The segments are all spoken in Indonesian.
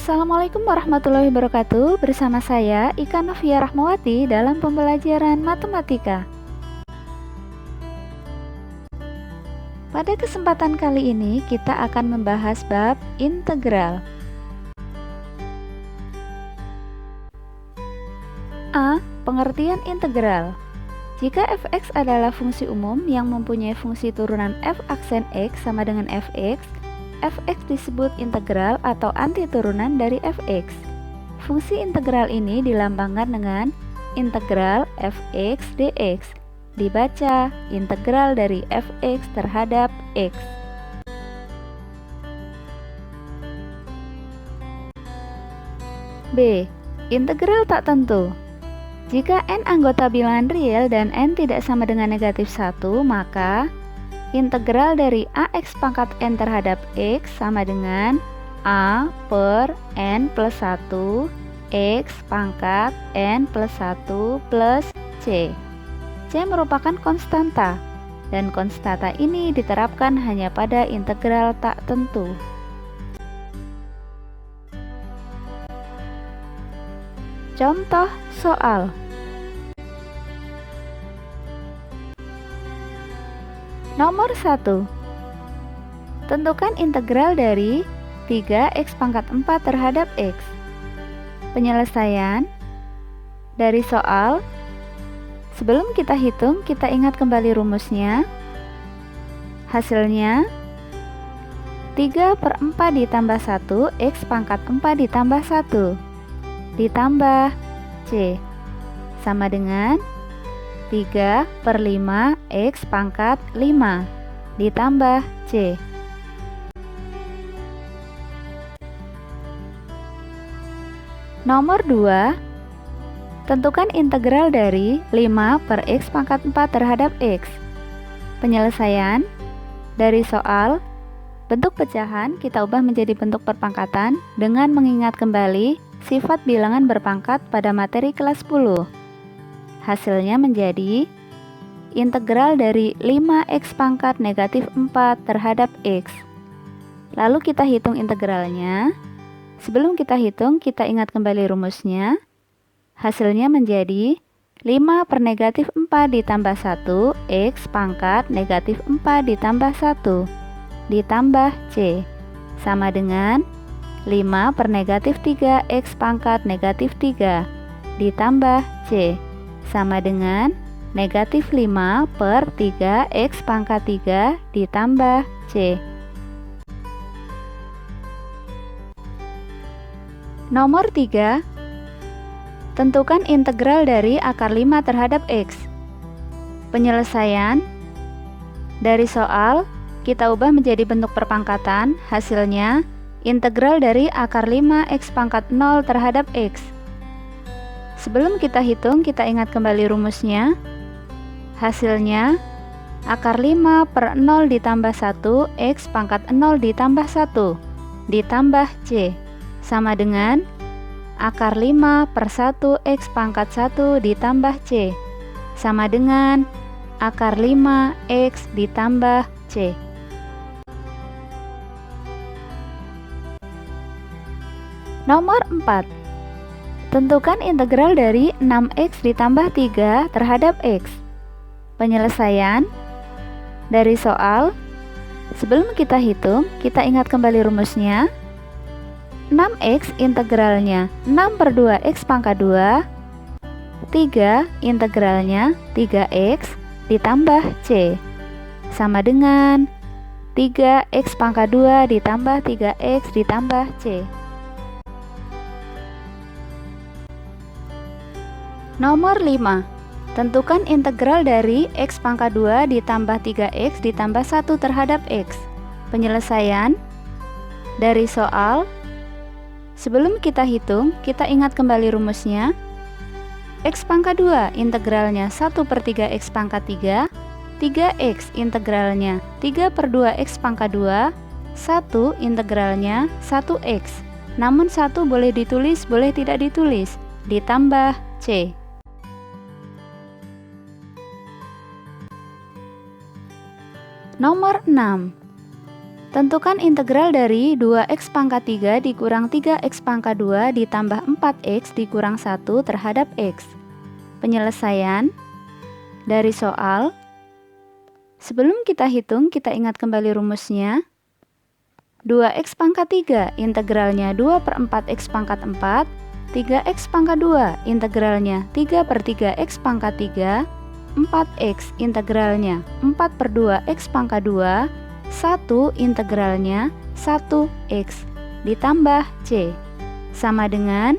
Assalamualaikum warahmatullahi wabarakatuh. Bersama saya Ika Novia Rahmawati dalam pembelajaran matematika. Pada kesempatan kali ini kita akan membahas bab integral. A. Pengertian integral. Jika fx adalah fungsi umum yang mempunyai fungsi turunan f aksen x sama dengan fx, fx disebut integral atau antiturunan dari fx. Fungsi integral ini dilambangkan dengan integral fx dx. Dibaca integral dari fx terhadap x. B. Integral tak tentu. Jika n anggota bilangan real dan n tidak sama dengan negatif 1, maka integral dari ax pangkat n terhadap x sama dengan a per n plus 1 x pangkat n plus 1 plus c. C merupakan konstanta, dan konstanta ini diterapkan hanya pada integral tak tentu. Contoh soal. Nomor 1. Tentukan integral dari 3x pangkat 4 terhadap x. Penyelesaian dari soal. Sebelum kita hitung, kita ingat kembali rumusnya. Hasilnya 3/4 ditambah 1 x pangkat 4 ditambah 1 ditambah c sama dengan 3/5 x pangkat 5 ditambah c. Nomor 2. Tentukan integral dari 5 per x pangkat 4 terhadap x. Penyelesaian dari soal. Bentuk pecahan kita ubah menjadi bentuk perpangkatan dengan mengingat kembali sifat bilangan berpangkat pada materi kelas 10. Hasilnya menjadi integral dari 5x pangkat negatif 4 terhadap x. Lalu kita hitung integralnya. Sebelum kita hitung, kita ingat kembali rumusnya. Hasilnya menjadi 5 per negatif 4 ditambah 1 x pangkat negatif 4 ditambah 1 ditambah c sama dengan 5 per negatif 3 x pangkat negatif 3 ditambah c sama dengan negatif 5 per 3 x pangkat 3 ditambah c. Nomor 3. Tentukan integral dari akar 5 terhadap x. Penyelesaian dari soal kita ubah menjadi bentuk perpangkatan. Hasilnya integral dari akar 5 x pangkat 0 terhadap x. Sebelum kita hitung, kita ingat kembali rumusnya. Hasilnya akar 5 per 0 ditambah 1 x pangkat 0 ditambah 1 ditambah c sama dengan akar 5 per 1 x pangkat 1 ditambah c sama dengan akar 5 x ditambah c. Nomor 4. Tentukan integral dari 6x ditambah 3 terhadap x. Penyelesaian dari soal. Sebelum kita hitung, kita ingat kembali rumusnya. 6x integralnya 6 per 2x pangkat 2 3 integralnya 3x ditambah c sama dengan 3x pangkat 2 ditambah 3x ditambah c. Nomor 5. Tentukan integral dari x pangkat 2 ditambah 3x ditambah 1 terhadap x. Penyelesaian dari soal. Sebelum kita hitung, kita ingat kembali rumusnya. X pangkat 2 integralnya 1 per 3x pangkat 3 3x integralnya 3 per 2x pangkat 2 1 integralnya 1x. Namun 1 boleh ditulis, boleh tidak ditulis. Ditambah c. Nomor 6. Tentukan integral dari 2x pangkat 3 dikurang 3x pangkat 2 ditambah 4x dikurang 1 terhadap x. Penyelesaian dari soal. Sebelum kita hitung, kita ingat kembali rumusnya. 2x pangkat 3 integralnya 2/4x pangkat 4, 3x pangkat 2 integralnya 3/3x pangkat 3, 4x integralnya 4/2x pangkat 2, 1 integralnya 1x ditambah c sama dengan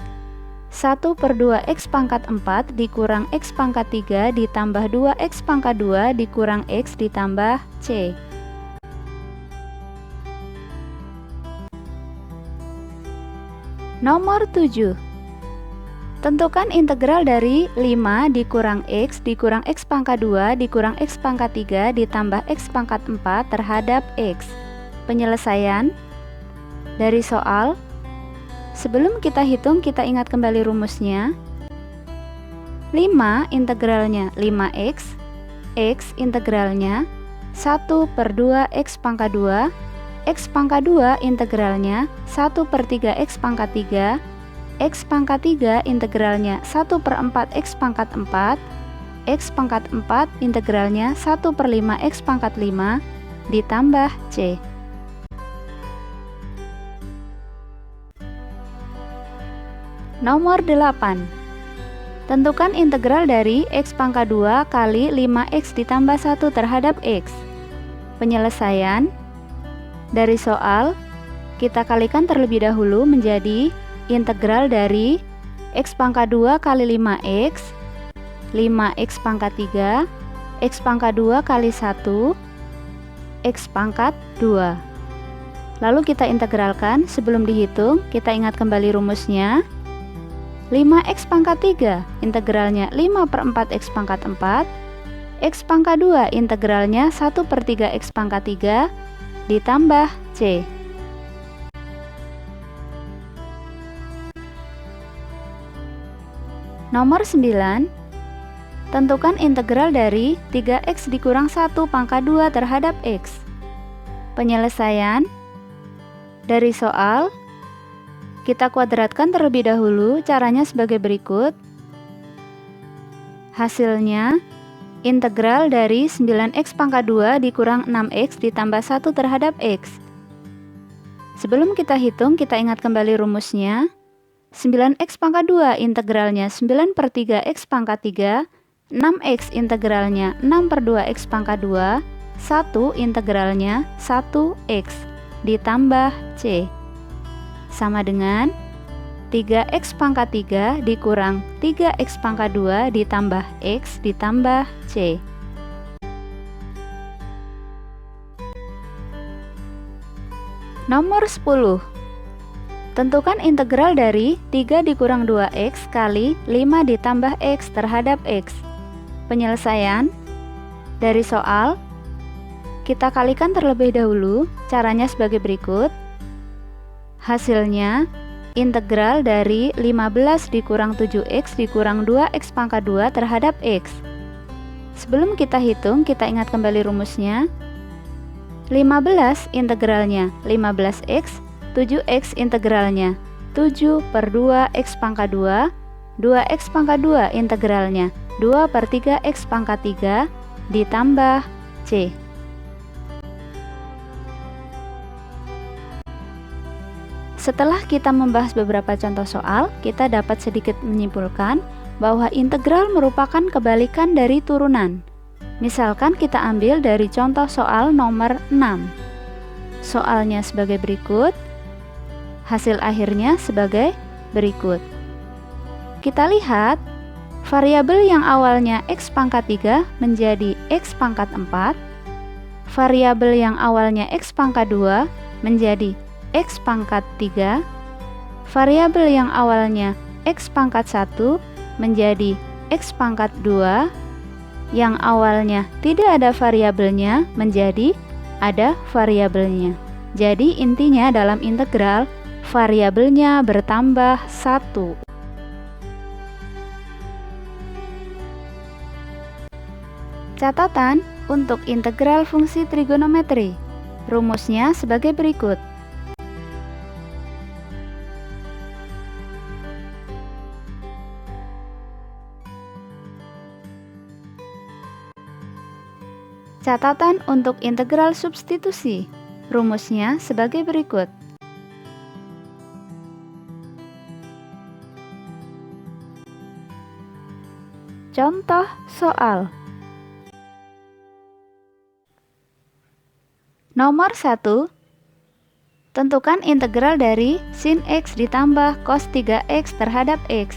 1/2x pangkat 4 dikurang x pangkat 3 ditambah 2x pangkat 2 dikurang x ditambah c. Nomor 7. Tentukan integral dari 5 dikurang x pangkat 2 dikurang x pangkat 3 ditambah x pangkat 4 terhadap x. Penyelesaian dari soal. Sebelum kita hitung, kita ingat kembali rumusnya. 5 integralnya 5x, x integralnya 1/2x pangkat 2, x pangkat 2 integralnya 1/3x pangkat 3, x pangkat 3 integralnya 1/4x pangkat 4, x pangkat 4 integralnya 1/5x pangkat 5 ditambah c. Nomor 8. Tentukan integral dari x pangkat 2 kali 5x ditambah 1 terhadap x. Penyelesaian dari soal. Kita kalikan terlebih dahulu menjadi integral dari x pangkat 2 kali 5x, 5x pangkat 3, x pangkat 2 kali 1, x pangkat 2. Lalu kita integralkan. Sebelum dihitung, kita ingat kembali rumusnya. 5x pangkat 3 integralnya 5/4x pangkat 4, x pangkat 2 integralnya 1/3x pangkat 3 ditambah c. Nomor 9. Tentukan integral dari 3x dikurang 1 pangkat 2 terhadap x. Penyelesaian dari soal. Kita kuadratkan terlebih dahulu. Caranya sebagai berikut. Hasilnya integral dari 9x pangkat 2 dikurang 6x ditambah 1 terhadap x. Sebelum kita hitung, kita ingat kembali rumusnya. 9x pangkat 2 integralnya 9/3x pangkat 3, 6x integralnya 6/2x pangkat 2, 1 integralnya 1x ditambah c sama dengan 3x pangkat 3 dikurang 3x pangkat 2 ditambah x ditambah c. Nomor 10. Tentukan integral dari 3 dikurang 2x kali 5 ditambah x terhadap x. Penyelesaian dari soal. Kita kalikan terlebih dahulu. Caranya sebagai berikut. Hasilnya integral dari 15 dikurang 7x dikurang 2x pangkat 2 terhadap x. Sebelum kita hitung, kita ingat kembali rumusnya. 15 integralnya 15x, 7x integralnya 7/2x pangkat 2, 2x pangkat 2 integralnya 2/3x pangkat 3 ditambah c. Setelah kita membahas beberapa contoh soal, kita dapat sedikit menyimpulkan bahwa integral merupakan kebalikan dari turunan. Misalkan kita ambil dari contoh soal nomor 6. Soalnya sebagai berikut. Hasil akhirnya sebagai berikut. Kita lihat, variabel yang awalnya x pangkat 3 menjadi x pangkat 4, variabel yang awalnya x pangkat 2 menjadi x pangkat 3, variabel yang awalnya x pangkat 1 menjadi x pangkat 2, yang awalnya tidak ada variabelnya menjadi ada variabelnya. Jadi intinya dalam integral, variabelnya bertambah 1. Catatan untuk integral fungsi trigonometri. Rumusnya sebagai berikut. Catatan untuk integral substitusi. Rumusnya sebagai berikut. Contoh soal. Nomor 1. Tentukan integral dari sin X ditambah cos 3X terhadap X.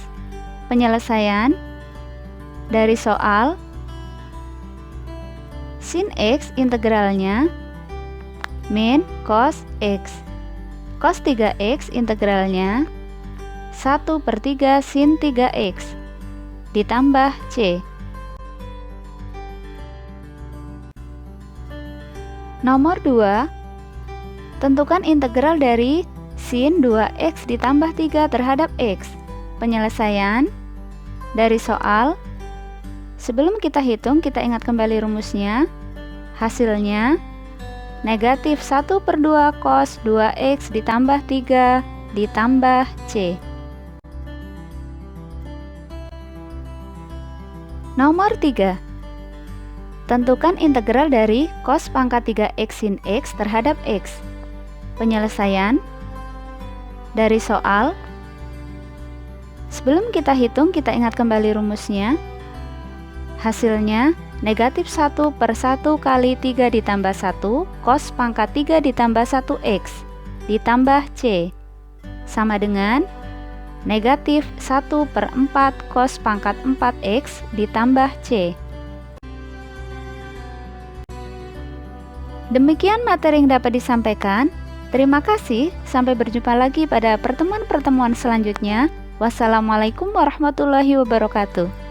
Penyelesaian dari soal. Sin X integralnya min cos X. Cos 3X integralnya 1/3 sin 3X ditambah C. Nomor 2. Tentukan integral dari sin 2X ditambah 3 terhadap X. Penyelesaian dari soal. Sebelum kita hitung, kita ingat kembali rumusnya. Hasilnya negatif 1/2 cos 2X ditambah 3 ditambah C. Nomor 3. Tentukan integral dari cos pangkat 3X sin X terhadap X. Penyelesaian dari soal. Sebelum kita hitung, kita ingat kembali rumusnya. Hasilnya negatif 1/1 kali 3 ditambah 1 cos pangkat 3 ditambah 1X ditambah C sama dengan negatif 1/4 cos pangkat 4X ditambah C. Demikian materi yang dapat disampaikan. Terima kasih, sampai berjumpa lagi pada pertemuan-pertemuan selanjutnya. Wassalamualaikum warahmatullahi wabarakatuh.